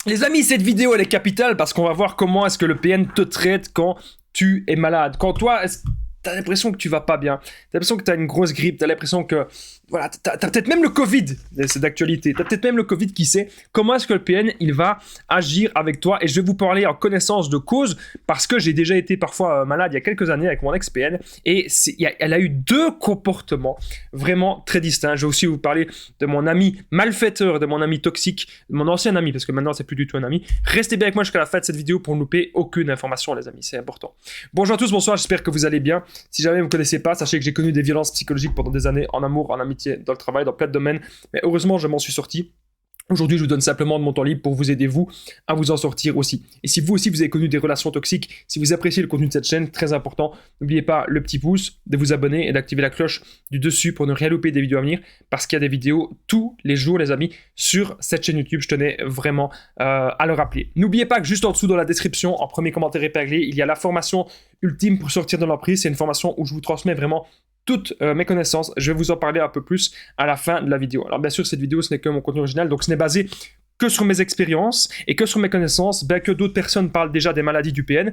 Les amis, cette vidéo elle est capitale parce qu'on va voir comment est-ce que le PN te traite quand tu es malade. Quand toi, t'as l'impression que tu vas pas bien, t'as l'impression que t'as une grosse grippe, t'as l'impression que voilà, t'as peut-être même le Covid, c'est d'actualité, t'as peut-être même le Covid qui sait. Comment est-ce que le PN il va agir avec toi? Et je vais vous parler en connaissance de cause parce que j'ai déjà été parfois malade il y a quelques années avec mon ex-PN et elle a eu deux comportements vraiment très distincts. Je vais aussi vous parler de mon ami malfaiteur, de mon ami toxique, de mon ancien ami parce que maintenant c'est plus du tout un ami. Restez bien avec moi jusqu'à la fin de cette vidéo pour ne louper aucune information les amis, c'est important. Bonjour à tous, bonsoir, j'espère que vous allez bien. Si jamais vous ne me connaissez pas, sachez que j'ai connu des violences psychologiques pendant des années en amour, en amitié, dans le travail, dans plein de domaines. Mais heureusement, je m'en suis sorti. Aujourd'hui, je vous donne simplement de mon temps libre pour vous aider, vous, à vous en sortir aussi. Et si vous aussi, vous avez connu des relations toxiques, si vous appréciez le contenu de cette chaîne, très important, n'oubliez pas le petit pouce, de vous abonner et d'activer la cloche du dessus pour ne rien louper des vidéos à venir, parce qu'il y a des vidéos tous les jours, les amis, sur cette chaîne YouTube. Je tenais vraiment à le rappeler. N'oubliez pas que juste en dessous, dans la description, en premier commentaire épinglé, il y a la formation ultime pour sortir de l'emprise. C'est une formation où je vous transmets vraiment toutes mes connaissances. Je vais vous en parler un peu plus à la fin de la vidéo. Alors bien sûr, cette vidéo, ce n'est que mon contenu original, donc ce n'est basé que sur mes expériences et que sur mes connaissances, bien que d'autres personnes parlent déjà des maladies du PN,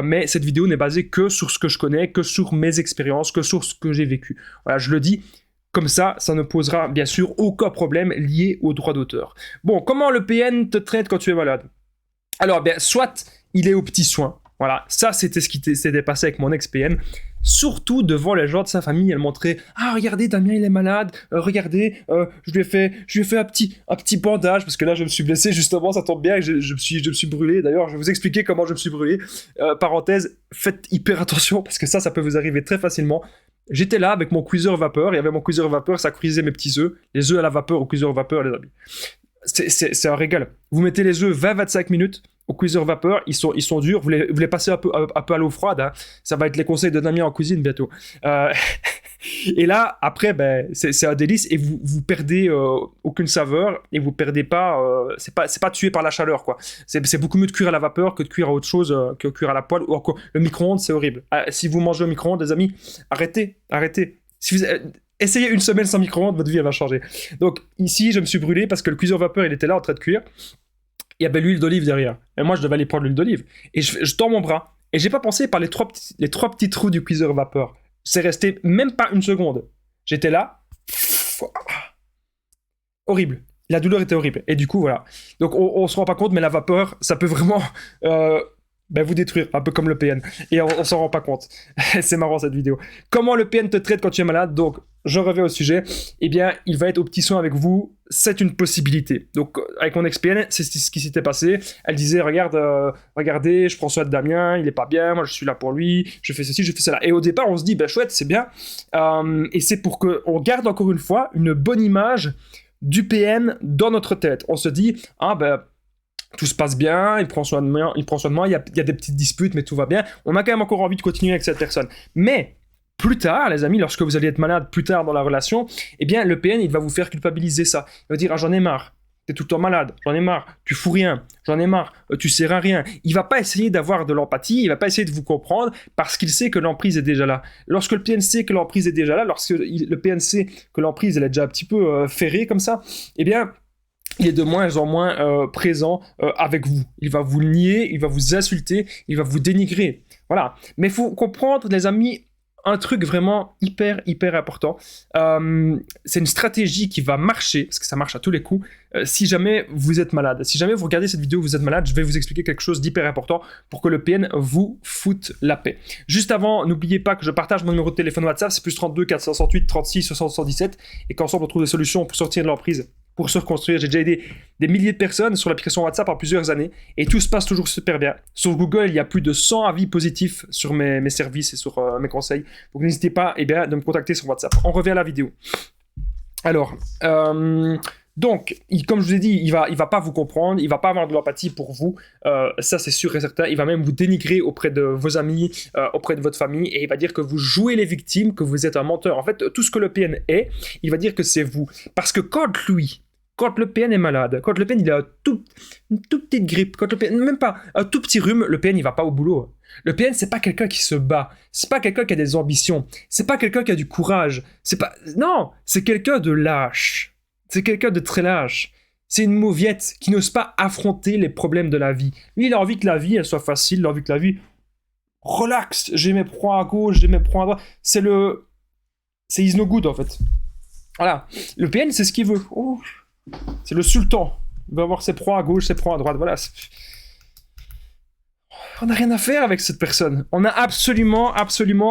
mais cette vidéo n'est basée que sur ce que je connais, que sur mes expériences, que sur ce que j'ai vécu. Voilà, je le dis, comme ça ne posera bien sûr aucun problème lié aux droits d'auteur. Bon, comment le PN te traite quand tu es malade? Alors, bien, soit il est aux petits soins. Voilà, ça c'était ce qui s'était passé avec mon ex-PN. Surtout devant les gens de sa famille, elle montrait « Ah, regardez, Damien, il est malade. Regardez, je lui ai fait un petit bandage. » Parce que là, je me suis blessé, justement, ça tombe bien. Je me suis brûlé. D'ailleurs, je vais vous expliquer comment je me suis brûlé. Parenthèse, faites hyper attention, parce que ça peut vous arriver très facilement. J'étais là avec mon cuiseur vapeur. Il y avait mon cuiseur vapeur, ça cuisait mes petits œufs. Les œufs à la vapeur au cuiseur vapeur, les amis. C'est un régal. Vous mettez les œufs 20-25 minutes au cuiseur vapeur, ils sont durs, vous les passez un peu à l'eau froide, hein. Ça va être les conseils de Damien en cuisine bientôt. Et là, après, ben, c'est un délice et vous perdez aucune saveur et vous perdez pas, c'est pas tué par la chaleur, quoi. C'est beaucoup mieux de cuire à la vapeur que de cuire à autre chose, que de cuire à la poêle ou encore le micro-ondes, c'est horrible. Si vous mangez au micro-ondes, les amis, arrêtez. Si vous, essayez une semaine sans micro-ondes, votre vie elle va changer. Donc ici, je me suis brûlé parce que le cuiseur vapeur, il était là en train de cuire. Il y avait l'huile d'olive derrière. Et moi, je devais aller prendre l'huile d'olive. Et je tends mon bras. Et j'ai pas pensé par les trois petits trous du cuiseur vapeur. C'est resté même pas une seconde. J'étais là. Horrible. La douleur était horrible. Et du coup, voilà. Donc, on se rend pas compte, mais la vapeur, ça peut vraiment vous détruire, un peu comme le PN. Et on s'en rend pas compte. C'est marrant, cette vidéo. Comment le PN te traite quand tu es malade? Donc, je reviens au sujet. Eh bien, il va être au petit soin avec vous. C'est une possibilité. Donc, avec mon ex-PN, c'est ce qui s'était passé. Elle disait, regardez, je prends soin de Damien, il est pas bien, moi je suis là pour lui, je fais ceci, je fais cela. Et au départ, on se dit, chouette, c'est bien. Et c'est pour qu'on garde encore une fois une bonne image du PN dans notre tête. On se dit, tout se passe bien, il prend soin de moi, il y a des petites disputes, mais tout va bien. On a quand même encore envie de continuer avec cette personne. Mais plus tard, les amis, lorsque vous allez être malade plus tard dans la relation, eh bien, le PN, il va vous faire culpabiliser ça. Il va dire, j'en ai marre, t'es tout le temps malade, j'en ai marre, tu fous rien, j'en ai marre, tu sers à rien. Il va pas essayer d'avoir de l'empathie, il va pas essayer de vous comprendre parce qu'il sait que l'emprise est déjà là. Lorsque le PN sait que l'emprise est déjà là, lorsque le PN sait que l'emprise, elle est déjà un petit peu ferrée comme ça, eh bien, il est de moins en moins présent avec vous. Il va vous nier, il va vous insulter, il va vous dénigrer. Voilà. Mais il faut comprendre, les amis, un truc vraiment hyper important. C'est une stratégie qui va marcher, parce que ça marche à tous les coups, si jamais vous êtes malade. Si jamais vous regardez cette vidéo, vous êtes malade, je vais vous expliquer quelque chose d'hyper important pour que le PN vous foute la paix. Juste avant, n'oubliez pas que je partage mon numéro de téléphone WhatsApp, c'est +32 468 36 77, et qu'ensemble on trouve des solutions pour sortir de l'emprise, pour se reconstruire. J'ai déjà aidé des milliers de personnes sur l'application WhatsApp en plusieurs années et tout se passe toujours super bien. Sur Google, il y a plus de 100 avis positifs sur mes services et sur mes conseils. Donc n'hésitez pas de me contacter sur WhatsApp. On revient à la vidéo. Alors, donc, comme je vous ai dit, il va pas vous comprendre, il va pas avoir de l'empathie pour vous, ça c'est sûr et certain. Il va même vous dénigrer auprès de vos amis, auprès de votre famille, et il va dire que vous jouez les victimes, que vous êtes un menteur. En fait, tout ce que le PN est, il va dire que c'est vous. Parce que quand le PN est malade, quand le PN il a une toute petite grippe, quand le PN, même pas un tout petit rhume, le PN il va pas au boulot. Le PN c'est pas quelqu'un qui se bat, c'est pas quelqu'un qui a des ambitions, c'est pas quelqu'un qui a du courage, non, c'est quelqu'un de lâche. C'est quelqu'un de très lâche. C'est une mauviette qui n'ose pas affronter les problèmes de la vie. Lui, il a envie que la vie, elle soit facile, il a envie que la vie, relax, j'ai mes proies à gauche, j'ai mes proies à droite. C'est is no good, en fait. Voilà. Le PN, c'est ce qu'il veut. Oh. C'est le sultan. Il va avoir ses proies à gauche, ses proies à droite. Voilà. On n'a rien à faire avec cette personne. On n'a absolument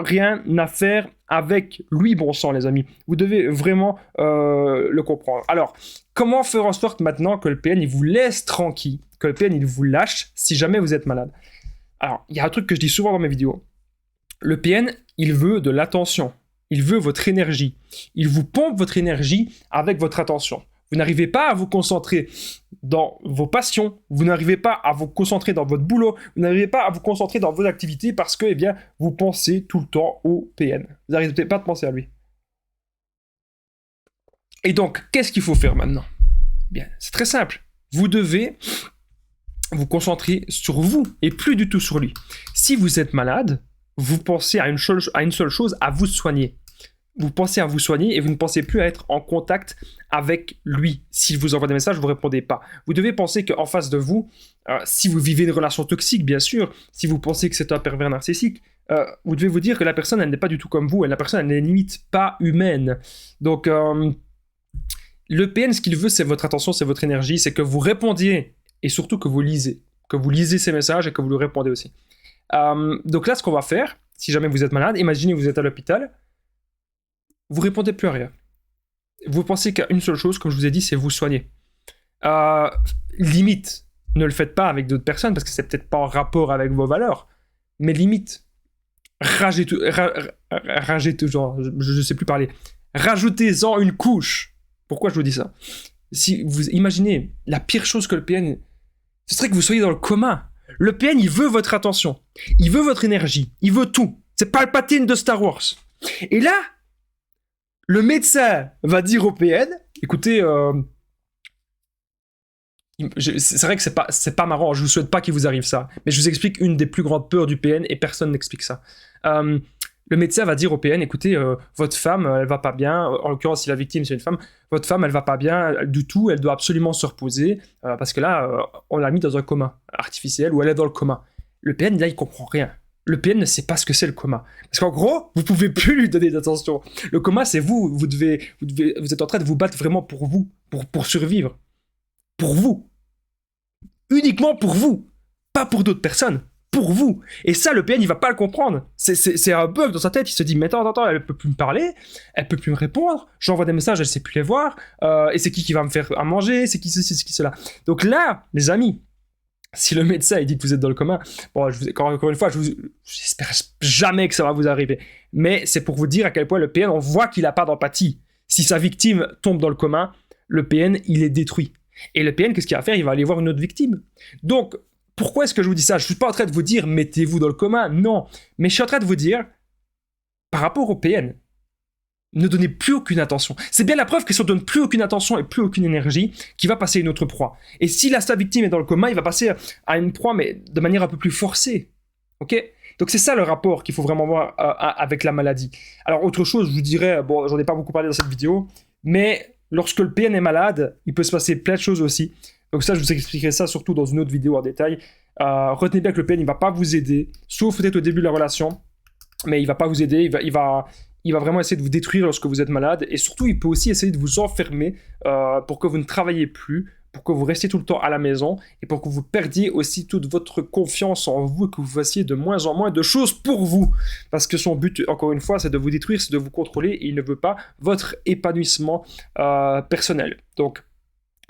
rien à faire avec lui, bon sang, les amis. Vous devez vraiment le comprendre. Alors, comment faire en sorte maintenant que le PN, il vous laisse tranquille, que le PN, il vous lâche si jamais vous êtes malade? Alors, il y a un truc que je dis souvent dans mes vidéos. Le PN, il veut de l'attention. Il veut votre énergie. Il vous pompe votre énergie avec votre attention. Vous n'arrivez pas à vous concentrer dans vos passions, vous n'arrivez pas à vous concentrer dans votre boulot, vous n'arrivez pas à vous concentrer dans vos activités parce que, eh bien, vous pensez tout le temps au PN. Vous n'arrivez pas à penser à lui. Et donc, qu'est-ce qu'il faut faire maintenant? Bien, c'est très simple. Vous devez vous concentrer sur vous et plus du tout sur lui. Si vous êtes malade, vous pensez à une seule chose, à vous soigner. Vous pensez à vous soigner et vous ne pensez plus à être en contact avec lui. S'il vous envoie des messages, vous ne répondez pas. Vous devez penser qu'en face de vous, si vous vivez une relation toxique, bien sûr, si vous pensez que c'est un pervers narcissique, vous devez vous dire que la personne, elle n'est pas du tout comme vous, et la personne, elle n'est limite pas humaine. Donc, le PN, ce qu'il veut, c'est votre attention, c'est votre énergie, c'est que vous répondiez, et surtout que vous lisez ces messages et que vous lui répondez aussi. Donc là, ce qu'on va faire, si jamais vous êtes malade, imaginez que vous êtes à l'hôpital, vous répondez plus à rien. Vous pensez qu'à une seule chose, comme je vous ai dit, c'est vous soigner. Limite, ne le faites pas avec d'autres personnes parce que c'est peut-être pas en rapport avec vos valeurs. Mais limite, ragez tout, genre, je sais plus parler. Rajoutez-en une couche. Pourquoi je vous dis ça? Si vous imaginez la pire chose que le PN, ce serait que vous soyez dans le coma. Le PN, il veut votre attention, il veut votre énergie, il veut tout. C'est Palpatine de Star Wars. Et là, le médecin va dire au PN, écoutez, c'est vrai que c'est pas marrant, je vous souhaite pas qu'il vous arrive ça, mais je vous explique une des plus grandes peurs du PN et personne n'explique ça. Le médecin va dire au PN, écoutez, votre femme, elle va pas bien, en l'occurrence si la victime c'est une femme, votre femme elle va pas bien du tout, elle doit absolument se reposer, parce que là, on l'a mis dans un coma artificiel ou elle est dans le coma. Le PN là il comprend rien. Le PN ne sait pas ce que c'est le coma. Parce qu'en gros, vous pouvez plus lui donner d'attention. Le coma, c'est vous. Vous êtes en train de vous battre vraiment pour vous, pour survivre. Pour vous. Uniquement pour vous. Pas pour d'autres personnes. Pour vous. Et ça, le PN, il va pas le comprendre. C'est un bug dans sa tête. Il se dit, mais attends, elle peut plus me parler, elle peut plus me répondre, j'envoie des messages, elle sait plus les voir, et c'est qui va me faire à manger, c'est qui ceci, c'est qui cela. Donc là, les amis, si le médecin il dit que vous êtes dans le coma, bon, encore une fois, j'espère jamais que ça va vous arriver. Mais c'est pour vous dire à quel point le PN, on voit qu'il n'a pas d'empathie. Si sa victime tombe dans le coma, le PN, il est détruit. Et le PN, qu'est-ce qu'il va faire? Il va aller voir une autre victime. Donc, pourquoi est-ce que je vous dis ça? Je ne suis pas en train de vous dire, mettez-vous dans le coma, non. Mais je suis en train de vous dire, par rapport au PN, ne donnez plus aucune attention. C'est bien la preuve que si on ne donne plus aucune attention et plus aucune énergie, qu'il va passer à une autre proie. Et si sa victime est dans le coma, il va passer à une proie, mais de manière un peu plus forcée. Ok? Donc c'est ça le rapport qu'il faut vraiment voir avec la maladie. Alors autre chose, je vous dirais, bon, j'en ai pas beaucoup parlé dans cette vidéo, mais lorsque le PN est malade, il peut se passer plein de choses aussi. Donc ça, je vous expliquerai ça surtout dans une autre vidéo en détail. Retenez bien que le PN, il ne va pas vous aider, sauf peut-être au début de la relation, mais il ne va pas vous aider, il va vraiment essayer de vous détruire lorsque vous êtes malade, et surtout, il peut aussi essayer de vous enfermer pour que vous ne travaillez plus, pour que vous restiez tout le temps à la maison, et pour que vous perdiez aussi toute votre confiance en vous, et que vous fassiez de moins en moins de choses pour vous. Parce que son but, encore une fois, c'est de vous détruire, c'est de vous contrôler, et il ne veut pas votre épanouissement personnel. Donc,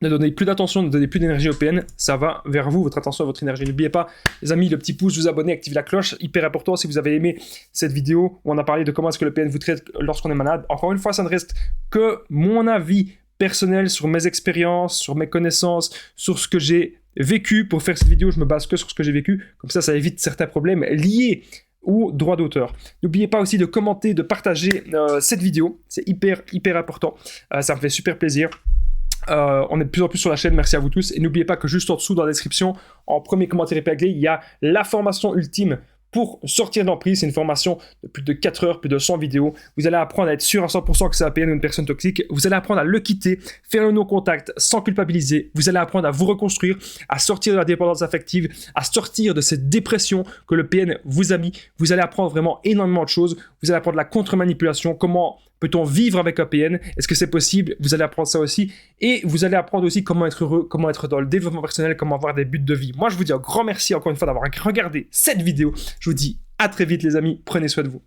ne donnez plus d'attention, ne donnez plus d'énergie au PN, ça va vers vous, votre attention et votre énergie. N'oubliez pas, les amis, le petit pouce, vous abonner, activez la cloche, hyper important si vous avez aimé cette vidéo où on a parlé de comment est-ce que le PN vous traite lorsqu'on est malade. Encore une fois, ça ne reste que mon avis personnel sur mes expériences, sur mes connaissances, sur ce que j'ai vécu. Pour faire cette vidéo, je me base que sur ce que j'ai vécu, comme ça évite certains problèmes liés au droit d'auteur. N'oubliez pas aussi de commenter, de partager cette vidéo, c'est hyper important, ça me fait super plaisir. On est de plus en plus sur la chaîne, merci à vous tous. Et n'oubliez pas que juste en dessous dans la description, en premier commentaire épinglé, il y a la formation ultime pour sortir d'emprise. C'est une formation de plus de 4 heures, plus de 100 vidéos. Vous allez apprendre à être sûr à 100% que c'est un PN ou une personne toxique. Vous allez apprendre à le quitter, faire le non-contact sans culpabiliser. Vous allez apprendre à vous reconstruire, à sortir de la dépendance affective, à sortir de cette dépression que le PN vous a mis. Vous allez apprendre vraiment énormément de choses. Vous allez apprendre la contre-manipulation, comment peut-on vivre avec un PN? Est-ce que c'est possible? Vous allez apprendre ça aussi. Et vous allez apprendre aussi comment être heureux, comment être dans le développement personnel, comment avoir des buts de vie. Moi, je vous dis un grand merci encore une fois d'avoir regardé cette vidéo. Je vous dis à très vite les amis. Prenez soin de vous.